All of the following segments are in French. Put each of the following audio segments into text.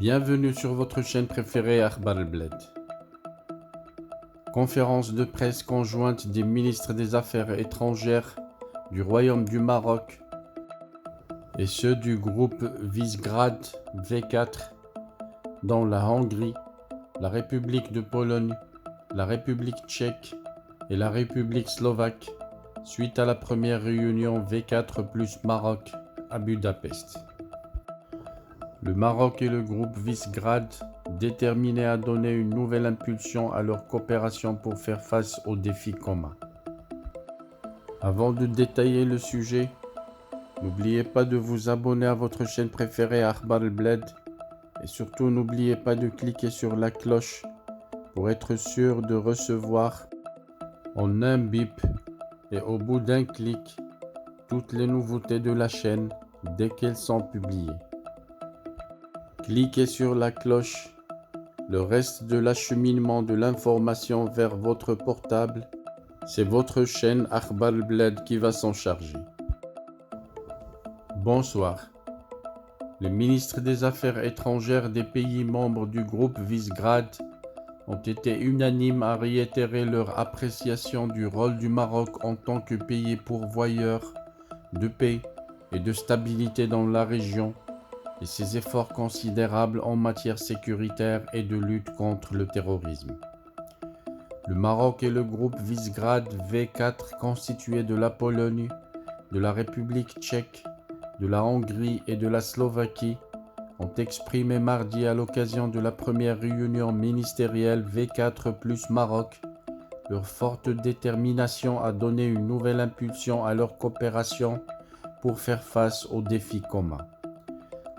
Bienvenue sur votre chaîne préférée Akhbar al-Bled. Conférence de presse conjointe des ministres des Affaires étrangères du Royaume du Maroc et ceux du groupe Visegrad V4 dans la Hongrie, la République de Pologne, la République tchèque et la République slovaque suite à la première réunion V4 plus Maroc à Budapest. Le Maroc et le groupe Visegrad déterminés à donner une nouvelle impulsion à leur coopération pour faire face aux défis communs. Avant de détailler le sujet, n'oubliez pas de vous abonner à votre chaîne préférée Akhbar al-Bled et surtout n'oubliez pas de cliquer sur la cloche pour être sûr de recevoir en un bip et au bout d'un clic toutes les nouveautés de la chaîne dès qu'elles sont publiées. Cliquez sur la cloche, le reste de l'acheminement de l'information vers votre portable, c'est votre chaîne Akhbar al-Bled qui va s'en charger. Bonsoir. Les ministres des Affaires étrangères des pays membres du groupe Visegrad ont été unanimes à réitérer leur appréciation du rôle du Maroc en tant que pays pourvoyeur de paix et de stabilité dans la région et ses efforts considérables en matière sécuritaire et de lutte contre le terrorisme. Le Maroc et le groupe Visegrad V4 constitué de la Pologne, de la République tchèque, de la Hongrie et de la Slovaquie ont exprimé mardi à l'occasion de la première réunion ministérielle V4 plus Maroc leur forte détermination à donner une nouvelle impulsion à leur coopération pour faire face aux défis communs.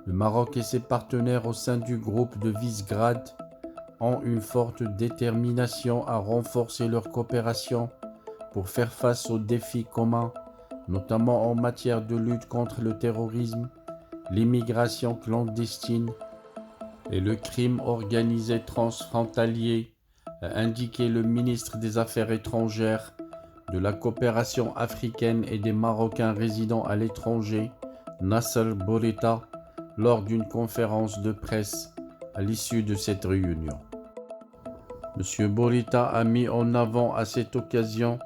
Le Maroc et ses partenaires au sein du groupe de Visegrad ont une forte détermination à renforcer leur coopération pour faire face aux défis communs, notamment en matière de lutte contre le terrorisme, l'immigration clandestine et le crime organisé transfrontalier, a indiqué le ministre des Affaires étrangères, de la coopération africaine et des Marocains résidant à l'étranger, Nasser Bourita, lors d'une conférence de presse à l'issue de cette réunion. M. Bourita a mis en avant à cette occasion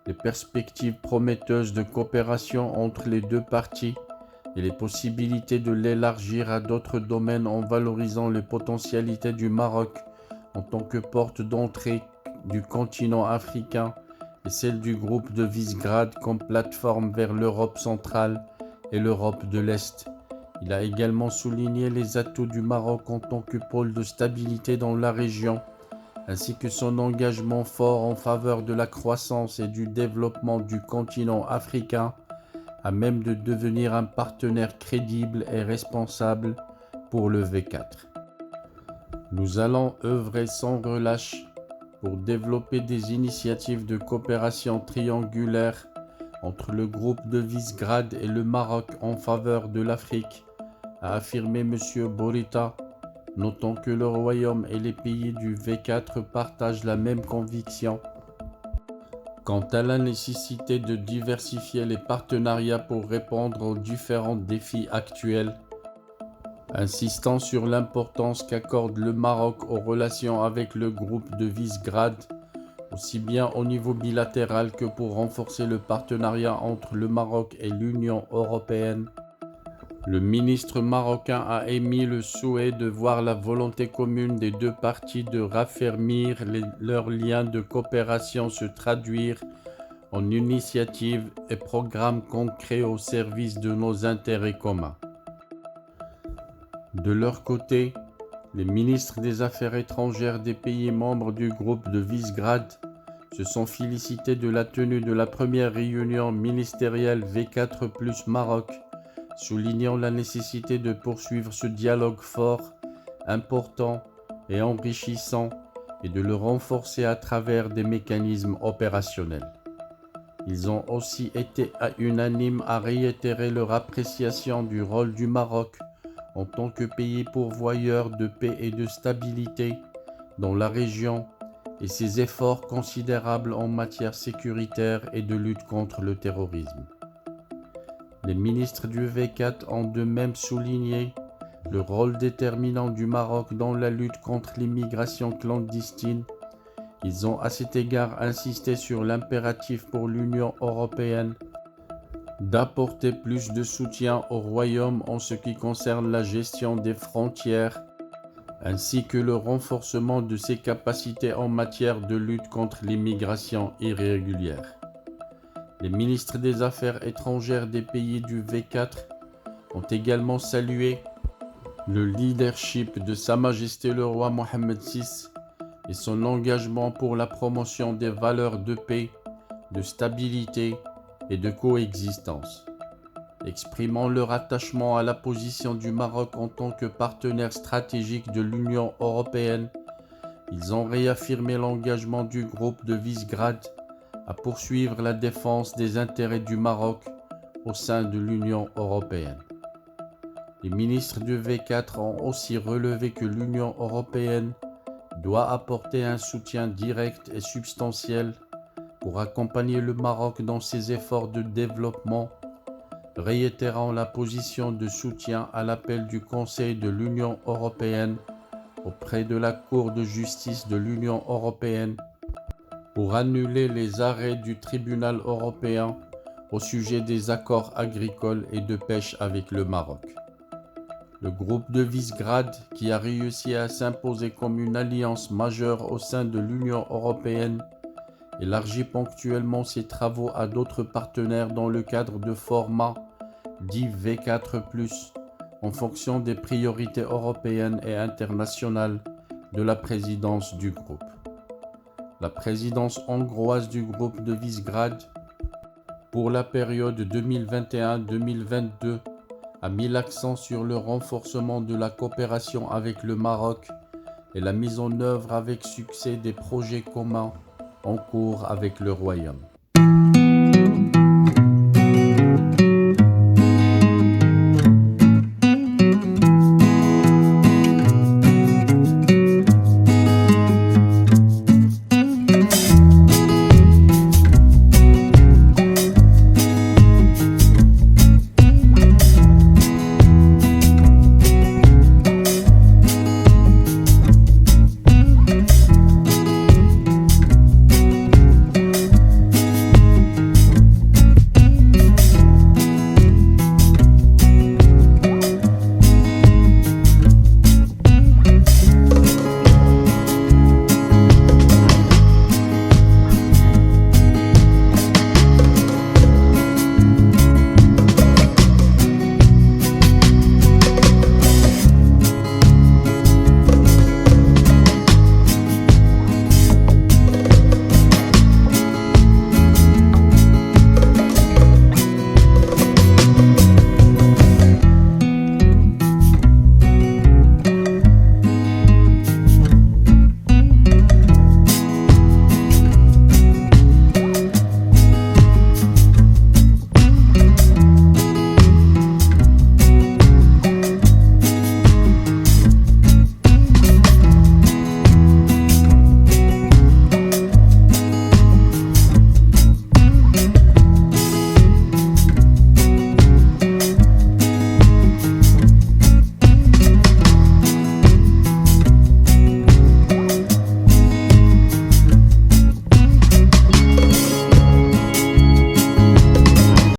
les perspectives prometteuses de coopération entre les deux parties et les possibilités de l'élargir à d'autres domaines en valorisant les potentialités du Maroc en tant que porte d'entrée du continent africain et celle du groupe de Visegrad comme plateforme vers l'Europe centrale et l'Europe de l'Est. Il a également souligné les atouts du Maroc en tant que pôle de stabilité dans la région, ainsi que son engagement fort en faveur de la croissance et du développement du continent africain, à même de devenir un partenaire crédible et responsable pour le V4. Nous allons œuvrer sans relâche pour développer des initiatives de coopération triangulaire entre le groupe de Visegrad et le Maroc en faveur de l'Afrique, a affirmé M. Bourita, notant que le Royaume et les pays du V4 partagent la même conviction quant à la nécessité de diversifier les partenariats pour répondre aux différents défis actuels, insistant sur l'importance qu'accorde le Maroc aux relations avec le groupe de Visegrad, aussi bien au niveau bilatéral que pour renforcer le partenariat entre le Maroc et l'Union européenne. Le ministre marocain a émis le souhait de voir la volonté commune des deux parties de raffermir leurs liens de coopération se traduire en initiatives et programmes concrets au service de nos intérêts communs. De leur côté, les ministres des Affaires étrangères des pays membres du groupe de Visegrad se sont félicités de la tenue de la première réunion ministérielle V4 plus Maroc, soulignant la nécessité de poursuivre ce dialogue fort, important et enrichissant et de le renforcer à travers des mécanismes opérationnels. Ils ont aussi été unanimes à réitérer leur appréciation du rôle du Maroc en tant que pays pourvoyeur de paix et de stabilité dans la région et ses efforts considérables en matière sécuritaire et de lutte contre le terrorisme. Les ministres du V4 ont de même souligné le rôle déterminant du Maroc dans la lutte contre l'immigration clandestine. Ils ont à cet égard insisté sur l'impératif pour l'Union européenne d'apporter plus de soutien au Royaume en ce qui concerne la gestion des frontières, ainsi que le renforcement de ses capacités en matière de lutte contre l'immigration irrégulière. Les ministres des Affaires étrangères des pays du V4 ont également salué le leadership de Sa Majesté le roi Mohammed VI et son engagement pour la promotion des valeurs de paix, de stabilité et de coexistence. Exprimant leur attachement à la position du Maroc en tant que partenaire stratégique de l'Union européenne, ils ont réaffirmé l'engagement du groupe de Visegrad à poursuivre la défense des intérêts du Maroc au sein de l'Union européenne. Les ministres du V4 ont aussi relevé que l'Union européenne doit apporter un soutien direct et substantiel pour accompagner le Maroc dans ses efforts de développement, réitérant la position de soutien à l'appel du Conseil de l'Union européenne auprès de la Cour de justice de l'Union européenne pour annuler les arrêts du Tribunal européen au sujet des accords agricoles et de pêche avec le Maroc. Le groupe de Visegrad, qui a réussi à s'imposer comme une alliance majeure au sein de l'Union européenne, élargit ponctuellement ses travaux à d'autres partenaires dans le cadre de formats dits V4+, en fonction des priorités européennes et internationales de la présidence du groupe. La présidence hongroise du groupe de Visegrad pour la période 2021-2022 a mis l'accent sur le renforcement de la coopération avec le Maroc et la mise en œuvre avec succès des projets communs en cours avec le Royaume.